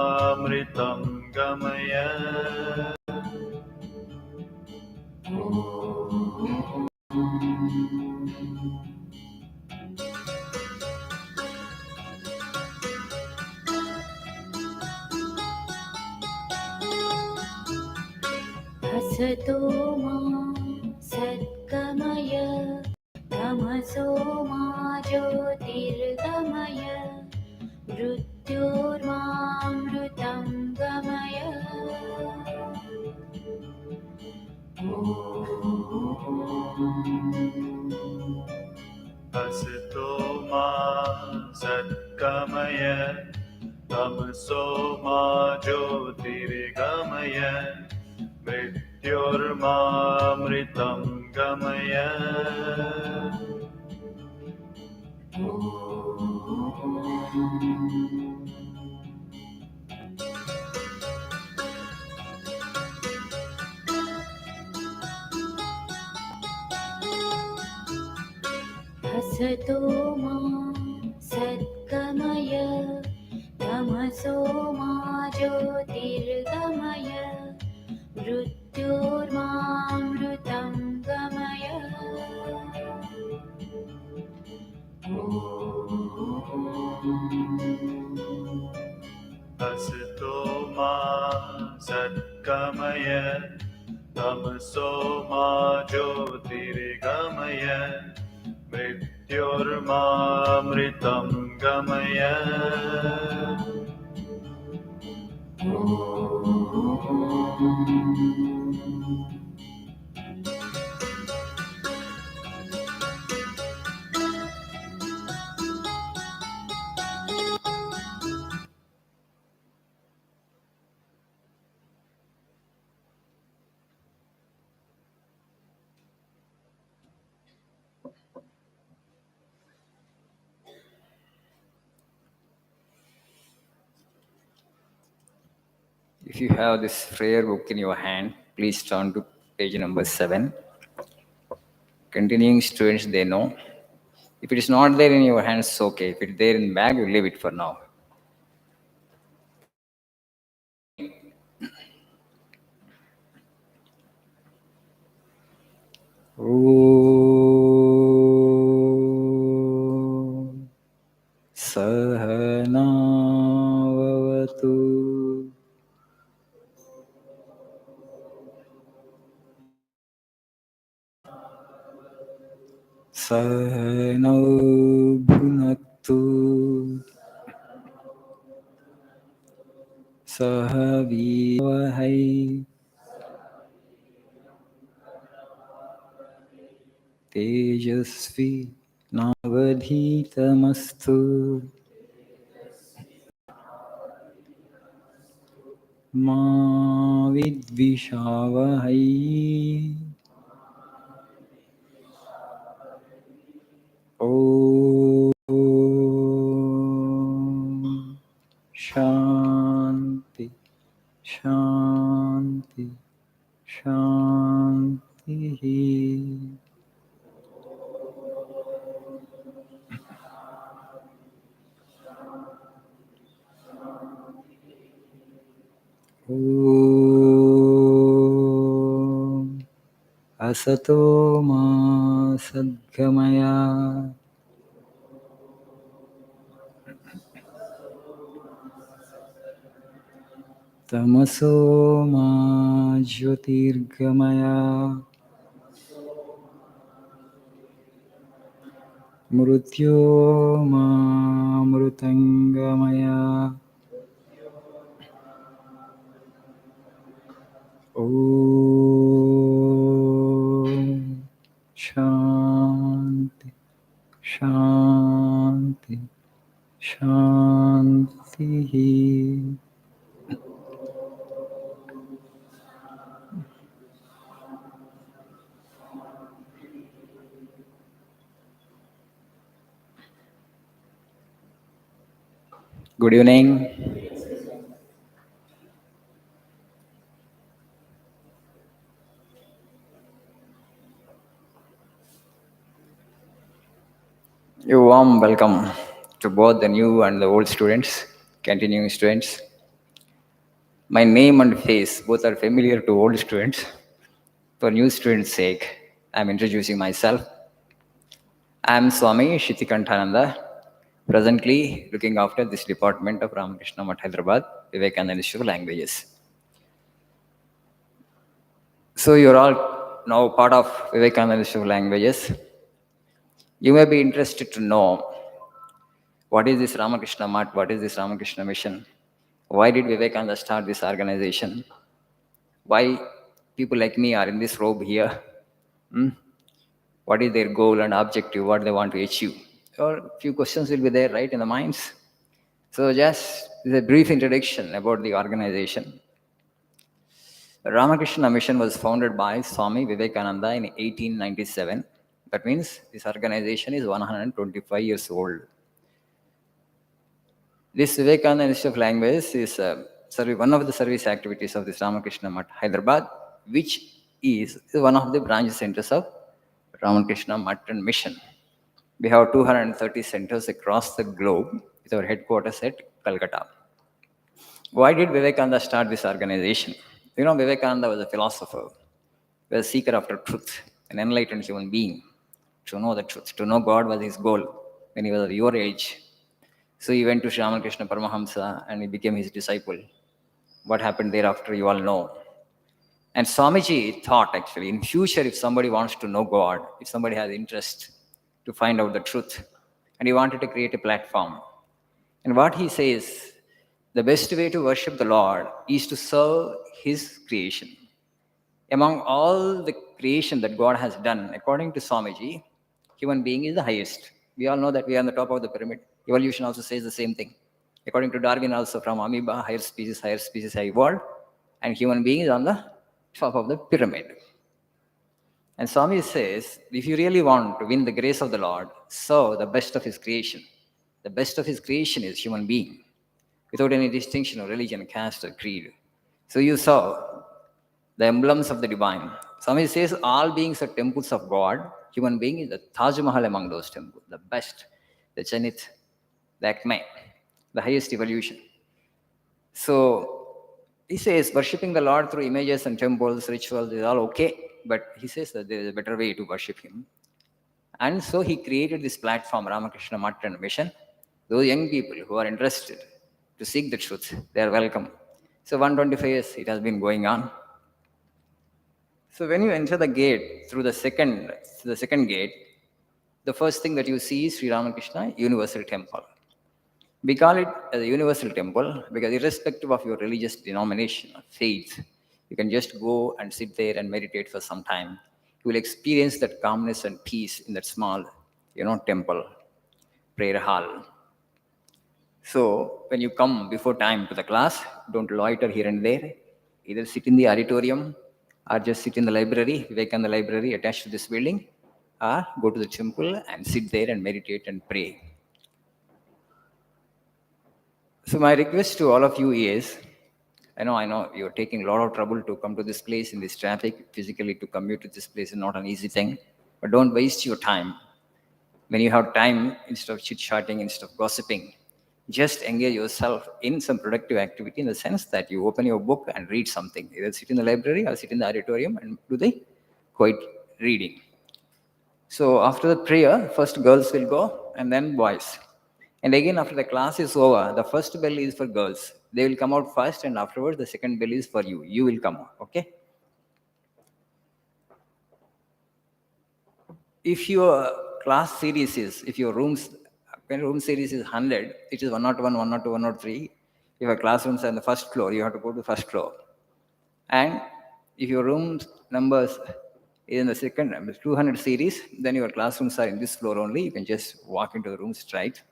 Amritam gamaya. असतो मा सद्गमय तमसो मा ज्योतिर्गमय मृत्योर्मामृतं गमय Asito ma satkamaya tamso ma jyotirgamaya mrityormamritam gamaya. असतो मा सद्गमय तमसो मा ज्योतिर्गमय मृत्योर्मामृतं गमय Asito ma satkamaya tamso ma jyotirgamaya mrityormamritam gamaya. If you have this prayer book in your hand, please turn to page number 7. Continuing students, they know. If it is not there in your hands, it's okay. If it's there in the bag, you leave it for now. Sahana vavatu Sahana bhunaktu Sahavivahai Tejasvi Navadhitamastu Ma vidvishavahai Om Shanti Shanti Shanti. Om Asato ma sadgamaya Tamaso ma jyotirgamaya Mrityo ma mrutangamaya Om Shanti Shanti Shanti. Good evening. A warm welcome to both the new and the old students, continuing students. My name and face both are familiar to old students. For new students' sake, I'm introducing myself. I'm Swami Shittikanthananda, presently looking after this department of Ramakrishna Math Hyderabad, Vivekananda Institute of Languages. So you're all now part of Vivekananda Institute of Languages. You may be interested to know what is this Ramakrishna Math, what is this Ramakrishna Mission, why did Vivekananda start this organization, why people like me are in this robe here, what is their goal and objective, what they want to achieve. Or a few questions will be there, right, in the minds. So just a brief introduction about the organization. Ramakrishna Mission was founded by Swami Vivekananda in 1897. That means this organization is 125 years old. This Vivekananda Institute of Languages is one of the service activities of this Ramakrishna Math Hyderabad, which is one of the branch centers of Ramakrishna Math and Mission. We have 230 centers across the globe with our headquarters at Calcutta. Why did Vivekananda start this organization? You know, Vivekananda was a philosopher, was a seeker after truth, an enlightened human being. To know the truth, to know God was his goal when he was of your age. So he went to Sri Ramakrishna Paramahamsa and he became his disciple. What happened thereafter, you all know. And Swamiji thought actually, in future, if somebody wants to know God, if somebody has interest to find out the truth, and he wanted to create a platform. And what he says, the best way to worship the Lord is to serve his creation. Among all the creation that God has done, according to Swamiji, human being is the highest. We all know that we are on the top of the pyramid. Evolution also says the same thing. According to Darwin also, from amoeba, higher species have evolved, and human being is on the top of the pyramid. And Swami says, if you really want to win the grace of the Lord, serve the best of his creation. The best of his creation is human being, without any distinction of religion, caste, or creed. So you saw the emblems of the divine. Swami says all beings are temples of God. Human being is the Taj Mahal among those temples, the best, the Zenith, the Acme, the highest evolution. So he says worshipping the Lord through images and temples, rituals is all okay, but he says that there is a better way to worship him. And so he created this platform, Ramakrishna Math and Mission. Those young people who are interested to seek the truth, they are welcome. So 125 years it has been going on. So when you enter the gate through the second gate, the first thing that you see is Sri Ramakrishna Universal Temple. We call it as a universal temple because irrespective of your religious denomination or faith, you can just go and sit there and meditate for some time. You will experience that calmness and peace in that small, temple, prayer hall. So when you come before time to the class, don't loiter here and there. Either sit in the auditorium or just sit in the library, Vivekananda library attached to this building, or go to the temple and sit there and meditate and pray. So my request to all of you is, I know you're taking a lot of trouble to come to this place in this traffic. Physically to commute to this place is not an easy thing, but don't waste your time. When you have time, instead of chit-chatting, instead of gossiping, just engage yourself in some productive activity in the sense that you open your book and read something. Either sit in the library or sit in the auditorium and do the quiet reading. So after the prayer, first girls will go and then boys. And again, after the class is over, the first bell is for girls. They will come out first, and afterwards, the second bell is for you. You will come out, okay? If your class series is, if your room series is 100, it is 101, 102, 103. If your classrooms are on the first floor, you have to go to the first floor. And if your room numbers is in the second 200 series, then your classrooms are in this floor only. You can just walk into the room straight.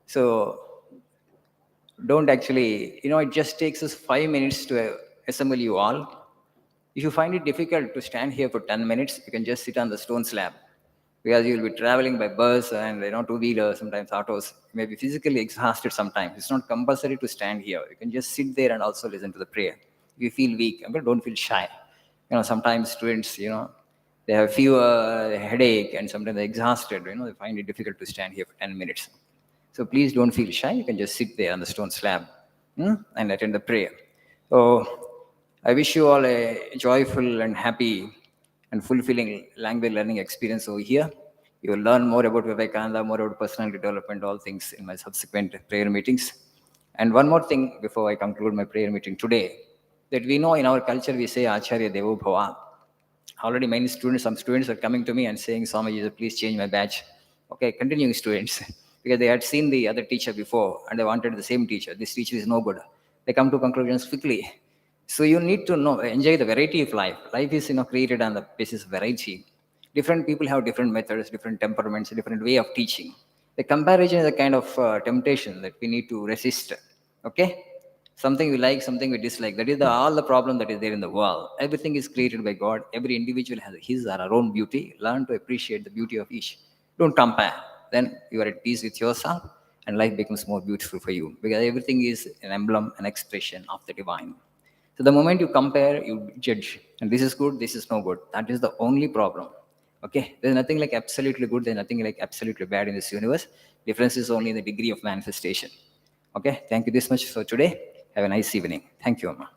So don't actually, it just takes us 5 minutes to assemble you all. If you find it difficult to stand here for 10 minutes, you can just sit on the stone slab because you will be traveling by bus and two-wheelers, sometimes autos. You may be physically exhausted sometimes. It's not compulsory to stand here. You can just sit there and also listen to the prayer. If you feel weak, don't feel shy. Sometimes students, they have fever, headache, and sometimes they're exhausted. They find it difficult to stand here for 10 minutes. So please don't feel shy. You can just sit there on the stone slab and attend the prayer. So I wish you all a joyful and happy and fulfilling language learning experience over here. You will learn more about Vivekananda, more about personality development, all things in my subsequent prayer meetings. And one more thing before I conclude my prayer meeting today, that we know in our culture we say Acharya Devo Bhava. Already many students, some students are coming to me and saying, Swamiji, please change my batch. Okay, continuing students, because they had seen the other teacher before and they wanted the same teacher. This teacher is no good. They come to conclusions quickly. So you need to know, enjoy the variety of life. Life is, created on the basis of variety. Different people have different methods, different temperaments, different way of teaching. The comparison is a kind of temptation that we need to resist. Okay? Something we like, something we dislike. That is all the problem that is there in the world. Everything is created by God. Every individual has his or her own beauty. Learn to appreciate the beauty of each. Don't compare. Then you are at peace with yourself and life becomes more beautiful for you because everything is an emblem, an expression of the divine. So the moment you compare, you judge. And this is good, this is no good. That is the only problem. Okay? There's nothing like absolutely good, there's nothing like absolutely bad in this universe. Difference is only in the degree of manifestation. Okay? Thank you this much for today. Have a nice evening. Thank you, Amma.